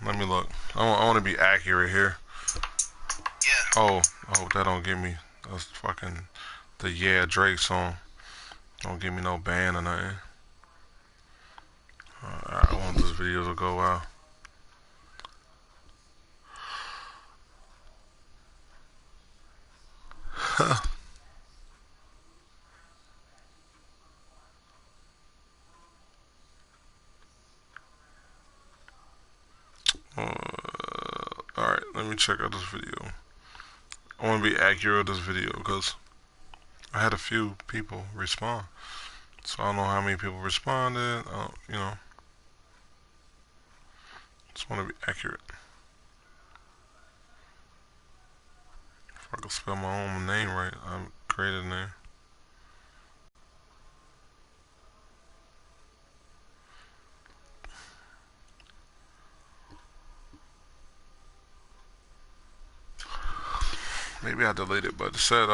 let me look. I want to be accurate here. Yeah. Oh, I hope that don't give me that's fucking the Yeah Drake song. Don't give me no ban or nothing. I want this video to go out. Alright, let me check out this video. I want to be accurate with this video because I had a few people respond. So I don't know how many people responded. Just want to be accurate. If I can spell my own name right, I created a name. Maybe I deleted it, but it said,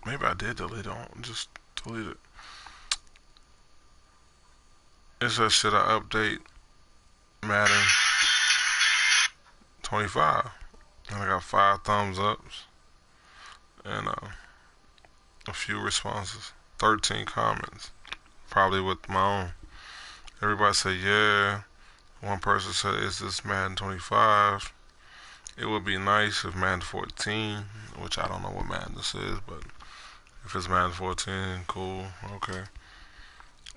maybe I did delete it. I'll just delete it. It says, should I update Madden 25? And I got 5 thumbs ups and a few responses, 13 comments, probably with my own. Everybody said, yeah. One person said, is this Madden 25? It would be nice if Madden 14, which I don't know what Madden this is, but if it's Madden 14, cool, okay.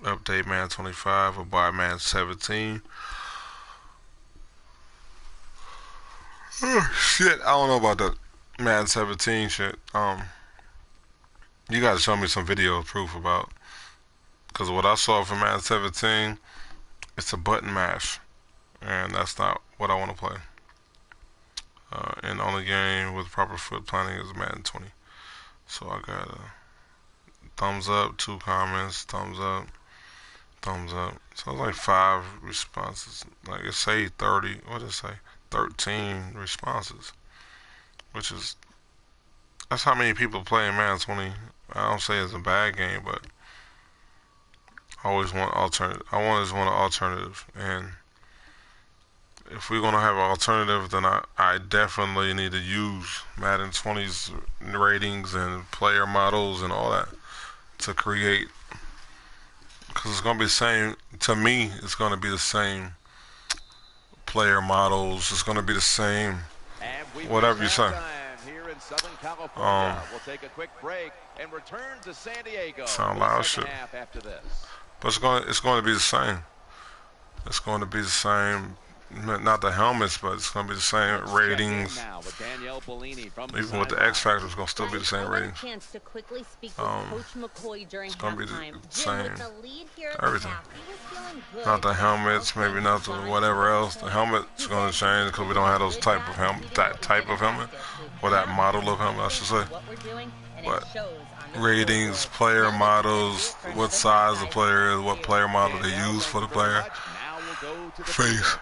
Update Madden 25 or buy Madden 17. Oh, shit, I don't know about the Madden 17 shit. You gotta show me some video proof about, because what I saw for Madden 17, it's a button mash, and that's not what I want to play. And the only game with proper foot planning is Madden 20. So I got a thumbs up, 2 comments, thumbs up, thumbs up. So it's like 5 responses. Like it say 30, what did it say? 13 responses, which is, that's how many people play in Madden 20. I don't say it's a bad game, but I always want alternative. I always want an alternative, and if we're gonna have an alternative, then I definitely need to use Madden 20's ratings and player models and all that to create, because it's gonna be the same. To me, it's gonna be the same player models. It's gonna be the same, whatever you say. We'll take a quick break and return to San Diego. Sound loud shit. After this. But it's going to be the same. It's going to be the same. Not the helmets, but it's going to be the same ratings. Even with the X Factor, it's going to still be the same ratings. It's going to be the same. Everything. Not the helmets, maybe not the whatever else. The helmet's going to change because we don't have those type of helmet, that type of helmet, or that model of helmet, I should say. But ratings, player models, what size the player is, what player model they use for the player, face.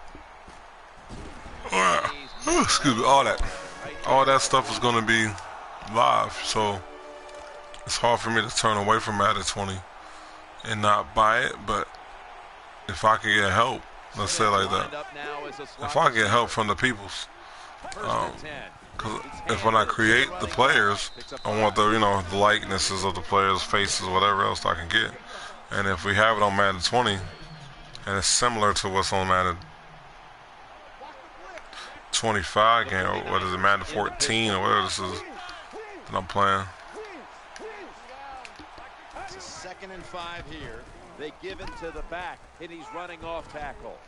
Excuse me, all that stuff is going to be live, so it's hard for me to turn away from Madden 20 and not buy it. But if I can get help, let's say it like that, if I get help from the peoples, because if when I create the players, I want the the likenesses of the players, faces, whatever else I can get. And if we have it on Madden 20 and it's similar to what's on Madden 25 game, or what is it, Madden 14 or whatever this is that I'm playing. It's a 2nd and 5 here. They give it to the back, and he's running off tackle.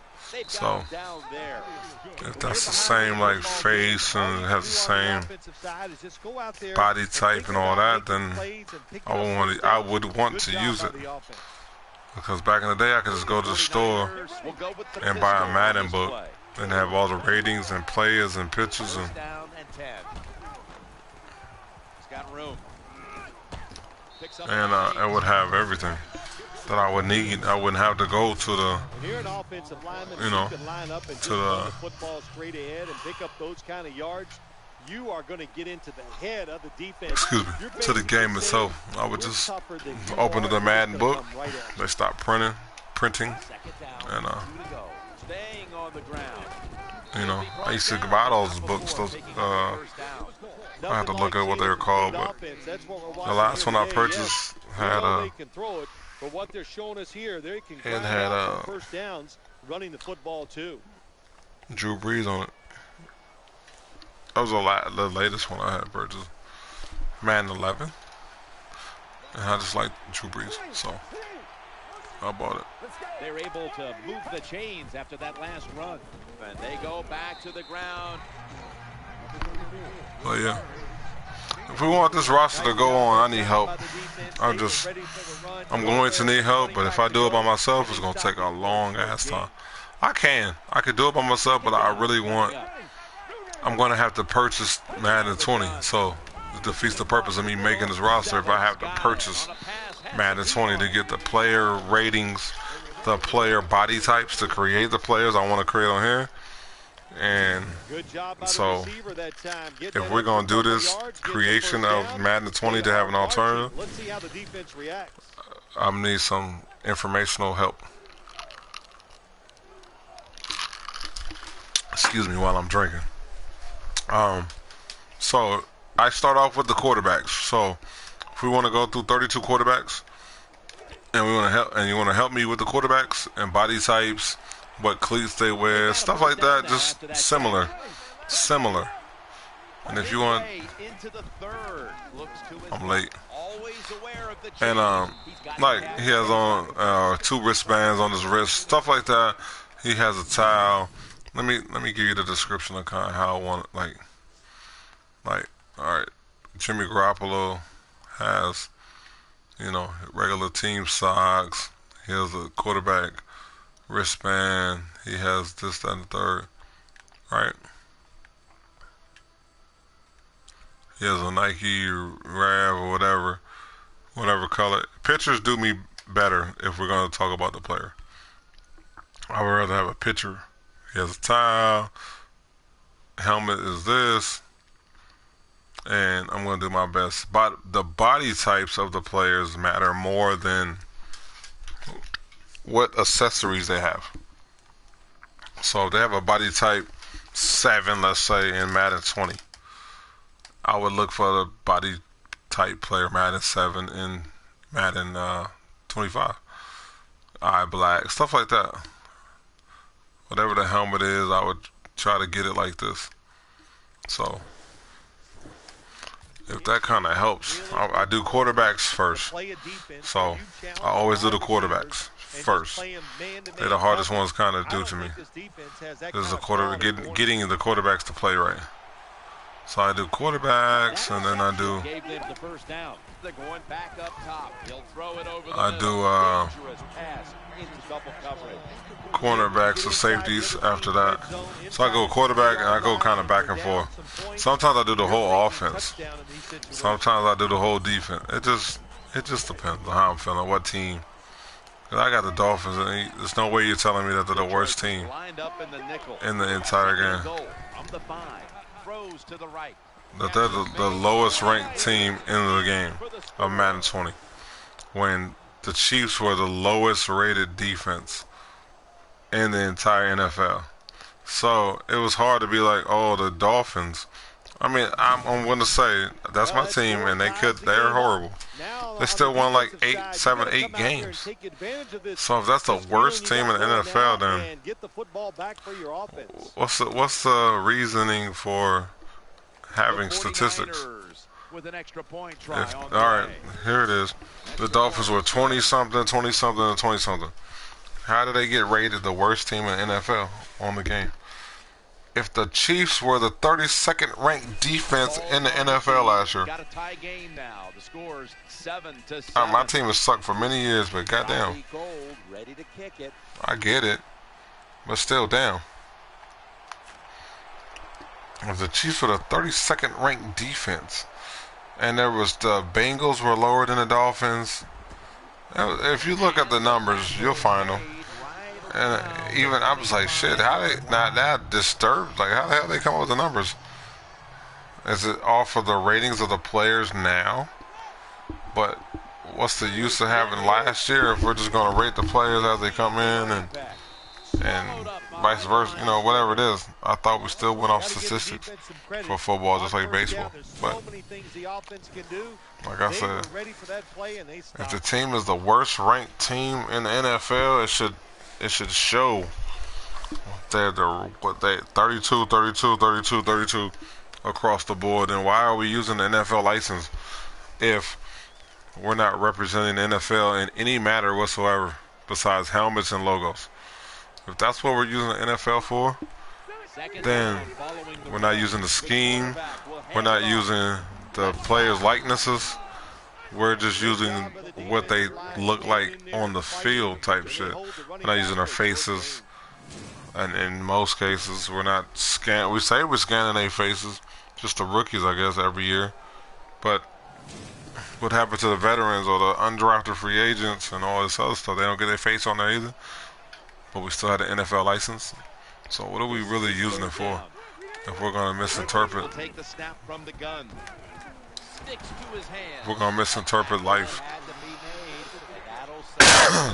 So if that's the same like face and it has the same body type and all that, then I would want to use it. Because back in the day, I could just go to the store and buy a Madden book and have all the ratings and players and pictures and it would have everything that I would need. I wouldn't have to go to the, to the football straight ahead and pick up those kind of yards. You are going to get into the head of the defense. Excuse me, to the game itself. I would just open the Madden book. They stop printing, and Staying on the ground. You know, I used to buy those books. Those I have to look at what they were called, but the last one I purchased had but what they're showing us here, they can it had first downs running the football too. Drew Brees on it. That was the latest one I had purchased. Madden 11. And I just like Drew Brees, so I bought it. They're able to move the chains after that last run. And they go back to the ground. But yeah, if we want this roster to go on, I need help. I'm going to need help, but if I do it by myself, it's going to take a long ass time. I could do it by myself, but I'm going to have to purchase Madden 20, so it defeats the purpose of me making this roster if I have to purchase Madden 20 to get the player ratings, the player body types to create the players I want to create on here. And so if we're going to do this creation of Madden 20 to have an alternative, I need some informational help. Excuse me while I'm drinking. So I start off with the quarterbacks. So if we want to go through 32 quarterbacks, and we want to help, and you want to help me with the quarterbacks and body types, what cleats they wear, stuff like that, just similar. And if you want, I'm late. And like he has on 2 wristbands on his wrist, stuff like that. He has a towel. Let me give you the description of kind of how I want it. Like all right, Jimmy Garoppolo has, you know, regular team socks. He has a quarterback wristband. He has this, that, and the third. Right? He has a Nike Rav or whatever color. Pictures do me better if we're going to talk about the player. I would rather have a picture. He has a towel. Helmet is this. And I'm going to do my best. But the body types of the players matter more than what accessories they have. So if they have a body type 7, let's say, in Madden 20, I would look for the body type player Madden 7 in Madden 25. Eye black, stuff like that. Whatever the helmet is, I would try to get it like this. So if that kind of helps, I do quarterbacks first. So I always do the quarterbacks first. They're the hardest ones kind of do to me. This is getting the quarterbacks to play right. So I do quarterbacks, and then I do cornerbacks or safeties after that. So I go quarterback, and I go kind of back and forth. Sometimes I do the whole offense. Sometimes I do the whole defense. It just depends on how I'm feeling, what team. Cause I got the Dolphins, and there's no way you're telling me that they're the worst team in the entire game. That they're the lowest ranked team in the game of Madden 20. When the Chiefs were the lowest rated defense in the entire NFL. So it was hard to be like, oh, the Dolphins. I mean, I'm going to say that's my team, and they're horrible. They still won like 7, 8 games. So if that's the worst team in the NFL, then what's the reasoning for having statistics? All right, here it is. The Dolphins were 20-something, 20-something, and 20-something. How did they get rated the worst team in the NFL on the game? If the Chiefs were the 32nd ranked defense in the NFL last year. Got a tie game now. The score's 7-7. My team has sucked for many years, but goddamn. Ready to kick it. I get it, but still, damn. If the Chiefs were the 32nd ranked defense, and the Bengals were lower than the Dolphins. If you look at the numbers, you'll find them. And even I was like, shit, how they not that disturbed? Like, how the hell they come up with the numbers? Is it off of the ratings of the players now? But what's the use of having last year if we're just going to rate the players as they come in and vice versa, whatever it is. I thought we still went off statistics for football, just like baseball. But like I said, if the team is the worst ranked team in the NFL, it should show. They're 32, 32, 32, 32 across the board. And why are we using the NFL license if we're not representing the NFL in any matter whatsoever besides helmets and logos? If that's what we're using the NFL for, then we're not using the scheme. We're not using the players' likenesses. We're just using what they look like on the field type shit. We're not using their faces. And in most cases, we're not we say we're scanning their faces, just the rookies, I guess, every year. But what happened to the veterans or the undrafted free agents and all this other stuff? They don't get their face on there either. But we still had an NFL license. So what are we really using it for? If we're going to misinterpret, life.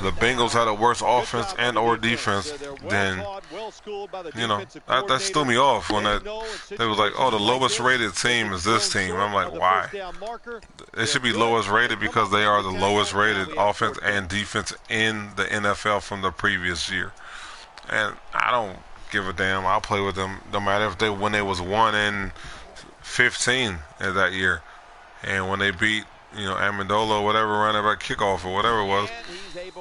The Bengals had a worse offense and or defense than, that threw me off when they was like, oh, the lowest rated team is this team. I'm like, why? It should be lowest rated because they are the lowest rated offense and defense in the NFL from the previous year. And I don't give a damn. I'll play with them no matter if when they was 1-15 in that year, and when they beat Amendola or whatever, running back kickoff or whatever it was,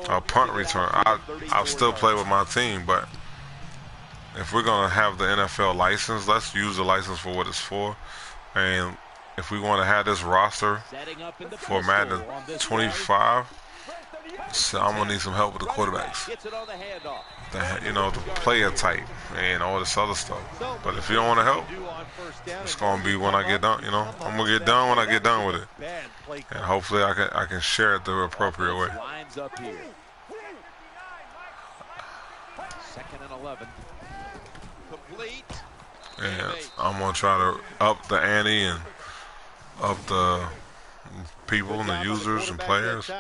a punt return. I'll still play with my team, but if we're gonna have the NFL license, let's use the license for what it's for. And if we want to have this roster for Madden 25, so I'm gonna need some help with the quarterbacks. The player type and all this other stuff. But if you don't want to help, it's gonna be when I get done. I'm gonna get done when I get done with it, and hopefully I can share it the appropriate way. Second and 11. Complete. And I'm gonna try to up the ante and up the people and the users and players.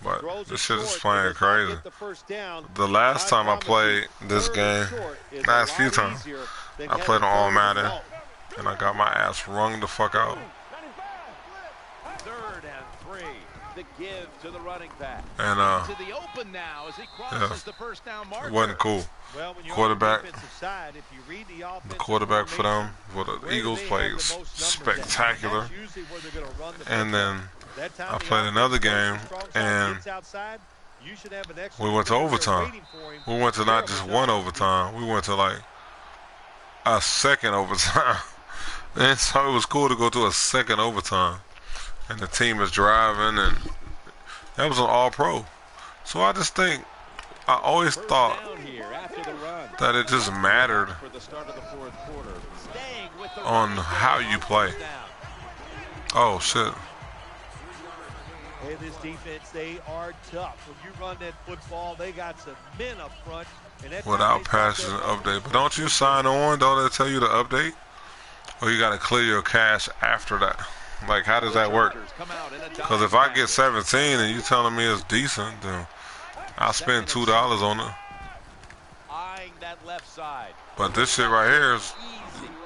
But this shit is playing crazy. The last time I played this game, last few times, I played on all Madden, and I got my ass wrung the fuck out. Third and 3. The give to the running back. And to the open now as he crosses the first down marker. It wasn't cool. Quarterback, the quarterback for them, for the Eagles, played spectacular. And then I played another game, and we went to overtime. We went to not just one overtime, we went to like a second overtime. And so it was cool to go to a second overtime. And the team is driving, and that was an all-pro. So I just think, I always thought that it just mattered on how you play. Oh, shit. Hey, this defense, they are tough. When you run that football, they got some men up front. Without passing an update. But don't you sign on? Don't they tell you to update? Or you got to clear your cache after that? Like, how does that work? Because if I get 17 and you telling me it's decent, then I'll spend $2 on it. But this shit right here is,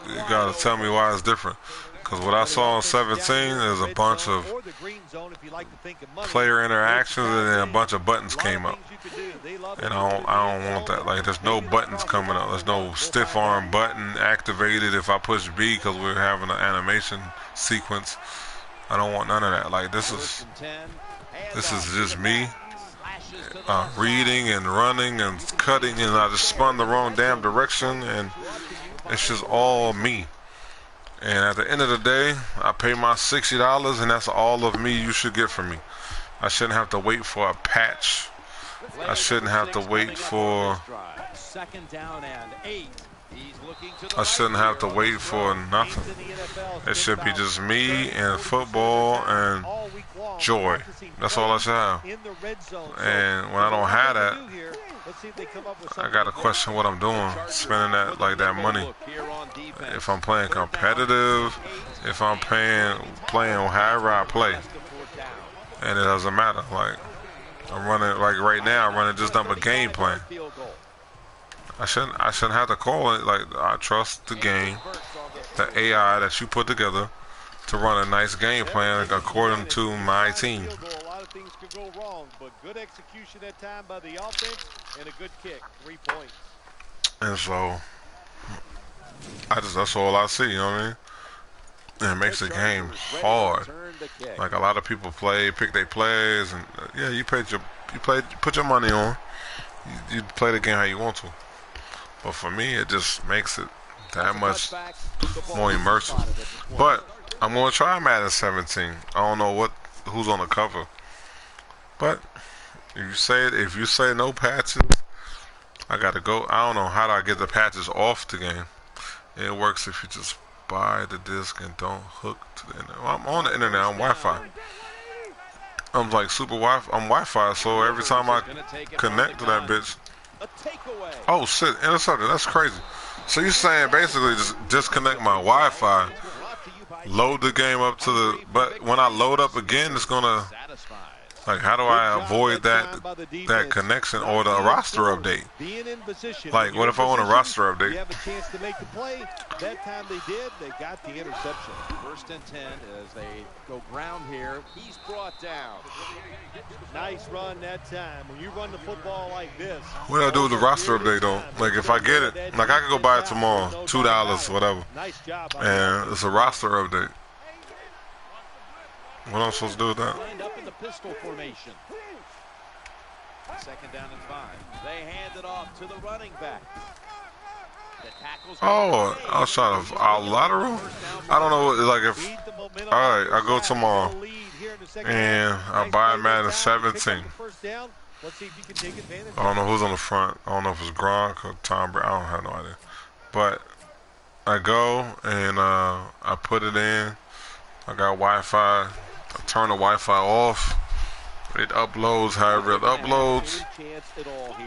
you gotta tell me why it's different. Because what I saw on 17 is a bunch of player interactions and then a bunch of buttons came up. And I don't want that. Like, there's no buttons coming up. There's no stiff arm button activated if I push B because we're having an animation sequence. I don't want none of that. Like, this is just me reading and running and cutting, and I just spun the wrong damn direction, and it's just all me. And at the end of the day, I pay my $60, and that's all of me you should get from me. I shouldn't have to wait for a patch. I shouldn't have to wait for I shouldn't have to wait for nothing. It should be just me and football and joy. That's all I should have. And when I don't have that, I gotta question what I'm doing, spending that money. If I'm playing competitive, if I'm playing however I play, and it doesn't matter. Like, I'm running, like right now, I'm running just up a game plan. I shouldn't have to call it. Like, I trust the game, the AI that you put together to run a nice game plan according to my team. A lot of things could go wrong, but good execution that time by the offense and a good kick. 3 points. And so that's all I see, you know what I mean? And it makes the game hard. Like, a lot of people pick their plays, and yeah, put your money on. You play the game how you want to. But for me, it just makes it that much more immersive. But I'm gonna try Madden 17. I don't know who's on the cover, but if you say no patches, I gotta go. I don't know how do I get the patches off the game. It works if you just buy the disc and don't hook to the internet. Well, I'm on the internet. I'm Wi-Fi. I'm like super Wi-Fi. I'm Wi-Fi, so every time I connect to that bitch. Oh shit, intercepted. That's crazy. So you're saying basically just disconnect my Wi-Fi, load the game up but when I load up again, it's gonna, like, how do I avoid that connection or the roster update? Like, what if I want a roster update? You have a chance to make the play. That time they did. They got the interception. 1st and 10 as they go ground here. He's brought down. Nice run that time. When you run the football like this. What do I do with the roster update though? Like, if I get it, like, I could go buy it tomorrow, $2, whatever. Nice job. And it's a roster update. What am I supposed to do with that? Lined up in the pistol formation. 2nd down and 5. They hand it off to the running back. The tackles. Oh, I was trying to lateral. I don't know, like, if. All right, I go tomorrow and I buy Madden 17. I don't know who's on the front. I don't know if it's Gronk or Tom Brady. I don't have no idea. But I go and I put it in. I got Wi-Fi. I turn the Wi-Fi off. It uploads however it uploads.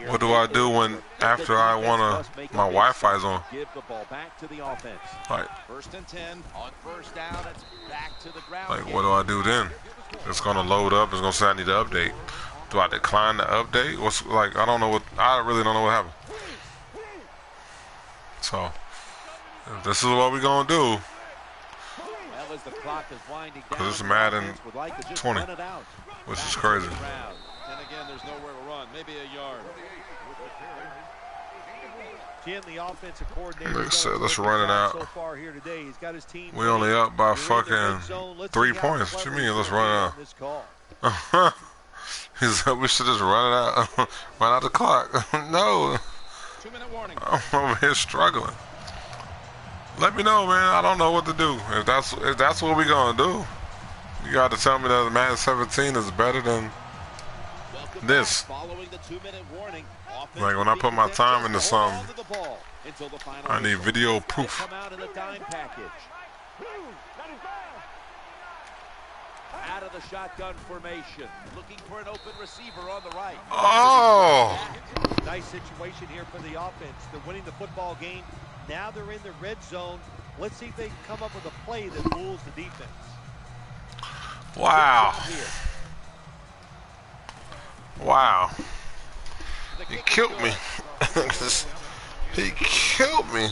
What do I do after I wanna my Wi-Fi's on? Give the ball back to the offense. Like, 1st and 10 on 1st down. It's back to the ground. like, what do I do then? It's gonna load up. It's gonna say I need to update. Do I decline the update? I don't know I really don't know what happened. So, if this is what we're gonna do. As the clock is winding down, because it's Madden 20, which is crazy. And again, there's nowhere to run. Maybe a yard. Jim, the offensive coordinator. Like I said, let's run it out. So far here today, he's got his team. We only up by fucking 3 points. What you mean? Let's run it out. He said we should just run it out. Run out the clock. No. 2-minute warning. I'm over here struggling. Let me know, man. I don't know what to do. If that's what we're gonna do, you got to tell me that Madden 17 is better than this. Like, when I put my time into something, I need video proof. Out of the shotgun formation, looking for an open receiver on the right. Oh! Nice situation here for the offense. They're winning the football game. Now they're in the red zone. Let's see if they can come up with a play that fools the defense. Wow. Wow. He killed me. He killed me.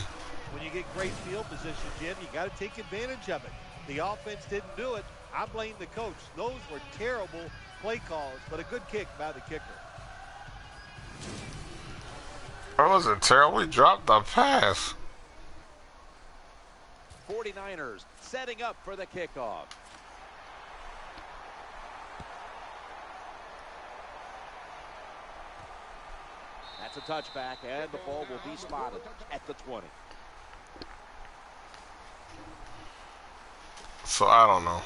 When you get great field position, Jim, you got to take advantage of it. The offense didn't do it. I blame the coach. Those were terrible play calls, but a good kick by the kicker. That wasn't terrible. He dropped the pass. 49ers setting up for the kickoff. That's a touchback, and the ball will be spotted at the 20. So I don't know.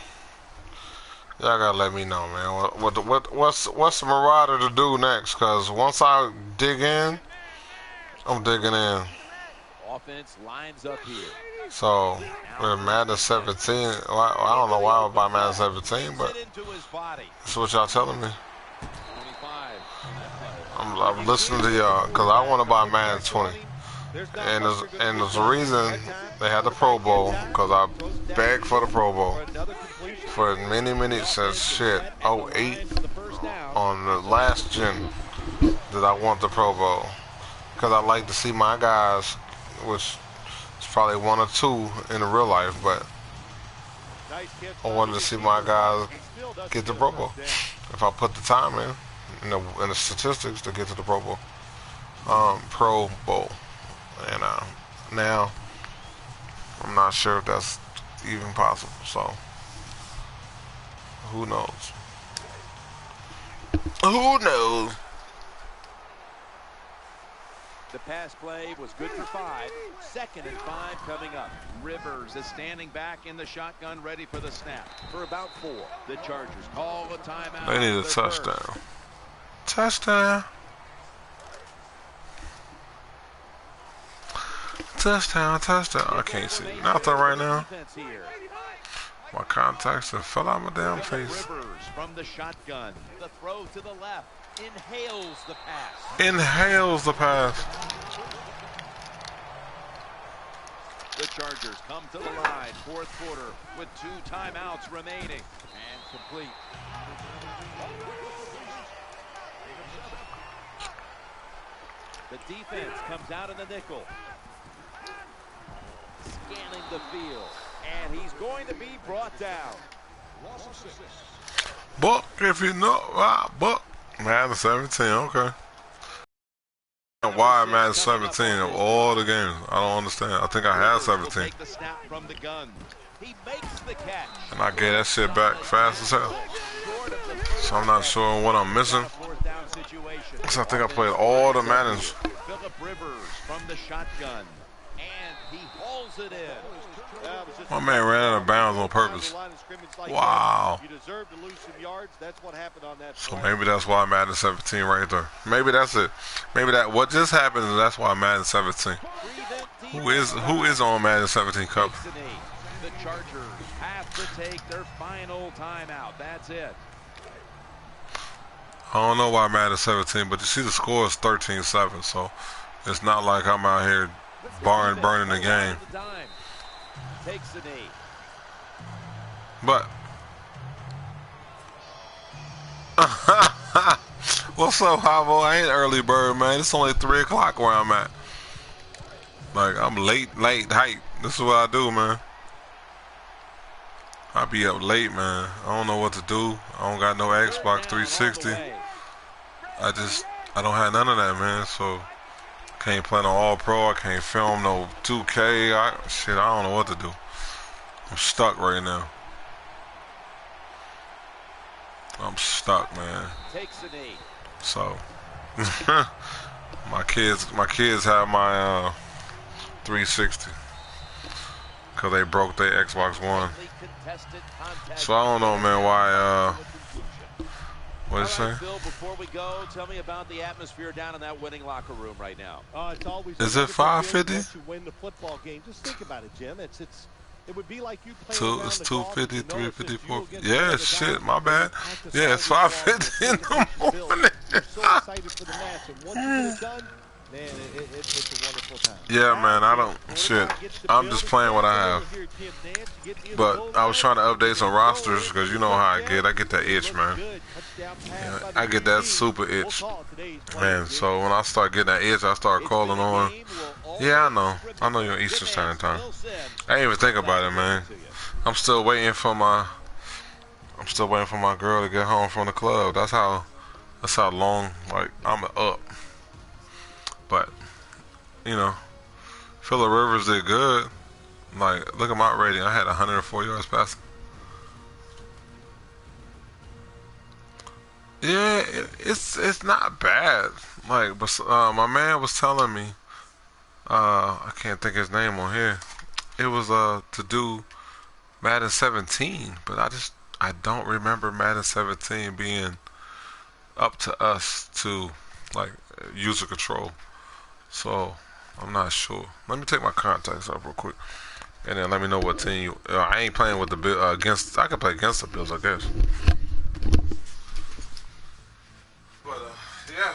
Y'all gotta let me know, man. What's the Marauder to do next? Cause once I dig in, I'm digging in. Offense lines up here. So with Madden 17, I don't know why I would buy Madden 17, but that's what y'all telling me. I'm listening to y'all because I want to buy Madden 20, and there's a reason they had the Pro Bowl, because I begged for the Pro Bowl for many since shit 08 on the last gen that I want the Pro Bowl. because I like to see my guys, which is probably one or two in the real life, but Nice catch I by wanted the to see receiver, my guys but he still doesn't get the get a Pro Bowl. touchdown. If I put the time in the statistics to get to the Pro Bowl, Pro Bowl, and now I'm not sure if that's even possible. So who knows? Who knows? The pass play was good for 5. 2nd and 5 coming up. Rivers is standing back in the shotgun, ready for the snap. For about 4. The Chargers call a timeout. They need a Their touchdown. first. Touchdown. Touchdown, touchdown. I can't see nothing right now. Defense here. My contacts have fell out my damn face. Rivers from the shotgun. The throw to the left. Inhales the pass. Inhales the pass. The Chargers come to the line. 4th quarter with 2 timeouts remaining. And complete. The defense comes out in the nickel. Scanning the field. And he's going to be brought down. Buck, if you know, Buck. Madden 17, okay. Why Madden 17 of all the games? I don't understand. I think I had 17. Take the snap from the gun. He makes the catch. And I get that shit back fast as hell. So I'm not sure what I'm missing. So I think I played all the Maddens. Philip Rivers from the shotgun. And he hauls it in. My man ran out of bounds on purpose. Wow. You deserve to lose some yards. That's what happened on that So play. maybe that's why Madden 17 right there. Maybe that's it. Maybe that what just happened is that's why Madden 17. Who is on Madden 17 cover? The Chargers have to take their final timeout. That's it. I don't know why Madden 17, but you see the score is 13-7, so it's not like I'm out here burning the game. Takes the knee. But what's up, Havo? I ain't early bird, man. It's only 3 o'clock where I'm at. Like I'm late hype. This is what I do, man. I be up late, man. I don't know what to do. I don't got no Xbox 360. I don't have none of that, man. So can't play no All Pro. I can't film no 2K. I don't know what to do. I'm stuck right now. I'm stuck, man. Takes the knee. So my kids have my 360 because they broke their Xbox One. So I don't know, man, why what did you say? Phil, before we go, tell me about the atmosphere down in that winning locker room right now. It's always Is it 550? once you win the football game. Just think about it, Jim. It would be like you playing It's around the golf, 250, you know, it's 350, just you 450. against Yeah, another shit, guy. my bad. Practice Yeah, it's all week 550 in long. the morning. You're so excited for the match, and once you get it done, man, it's a wonderful time. Yeah, man, I don't, shit. I'm just playing what I have. But I was trying to update some rosters because you know how I get. I get that itch, man. Yeah, I get that super itch, man. So when I start getting that itch, I start calling on. Yeah, I know you're Eastern Standard Time. I didn't even think about it, man. I'm still waiting for my girl to get home from the club. That's how long like I'm up. But you know, Phillip Rivers did good. Like, look at my rating. I had 104 yards passing. Yeah, it's not bad. Like, but my man was telling me, I can't think his name on here. It was to do Madden 17, but I don't remember Madden 17 being up to us to like user control. So I'm not sure. Let me take my contacts up real quick, and then let me know what team you. I ain't playing with the Bill against. I can play against the Bills, I guess. But yeah.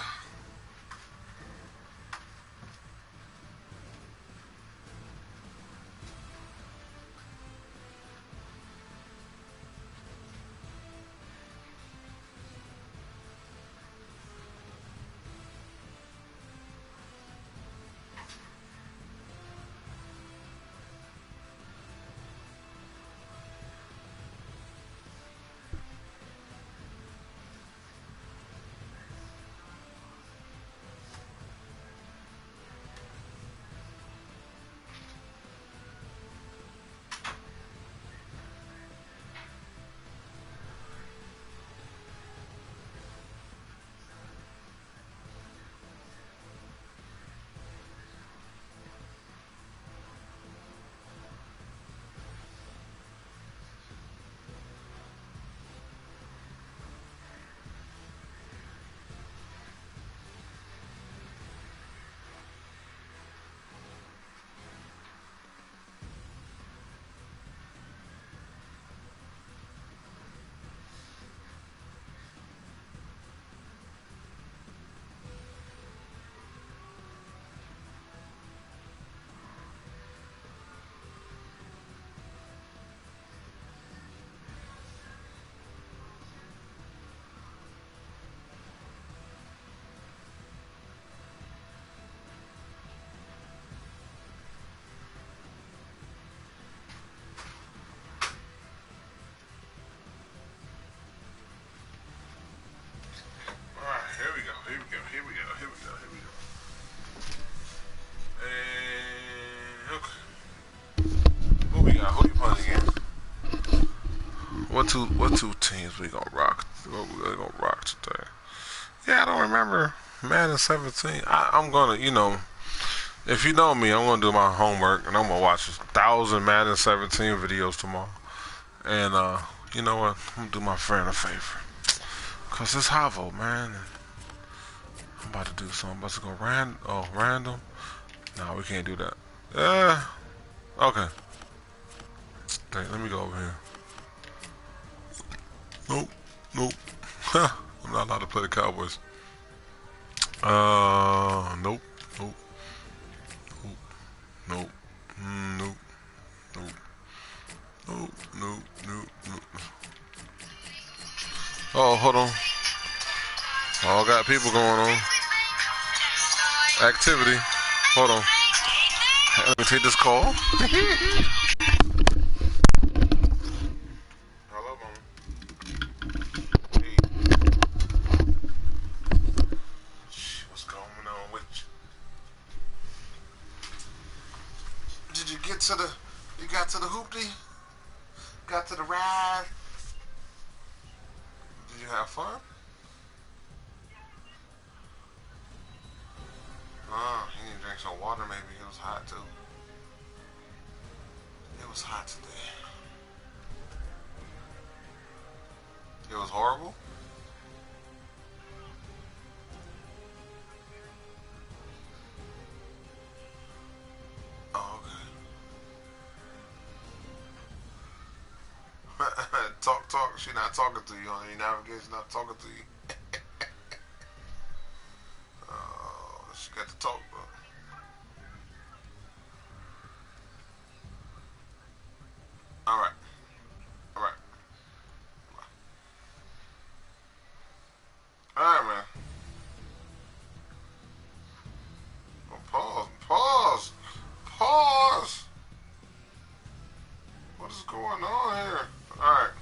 What two teams we gonna rock? What we gonna rock today? Yeah, I don't remember Madden 17. I'm gonna, if you know me, I'm gonna do my homework and I'm gonna watch 1,000 Madden 17 videos tomorrow. And you know what? I'm gonna do my friend a favor, cause it's Havo, man. I'm about to do something. I'm about to go random. No, we can't do that. Okay. Hey, let me go over here. Nope. I'm not allowed to play the Cowboys. Nope. Nope. Nope. Nope. Nope. Nope. Oh, hold on. All got people going on. Activity. Hold on. Let me take this call. Hello, mama. Hey. What's going on with you? Did you get to the? You got to the hoopty? Got to the ride? Did you have fun? You need to drink some water maybe. It was hot too. It was hot today. It was horrible? Oh, okay. Talk. She not talking to you on your navigation, not talking to you. She got to talk, bro. Alright, man. Well, pause. What is going on here? Alright,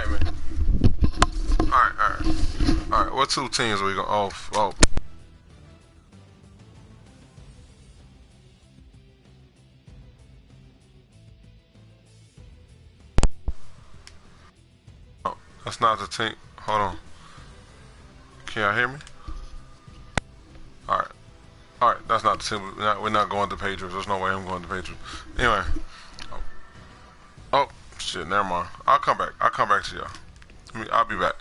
man. Alright, what two teams are we going? Oh. That's not the team. Hold on. Can y'all hear me? Alright, that's not the team. We're not going to Patriots. There's no way I'm going to Patriots. Anyway. Oh, shit, never mind. I'll come back to y'all. I'll be back.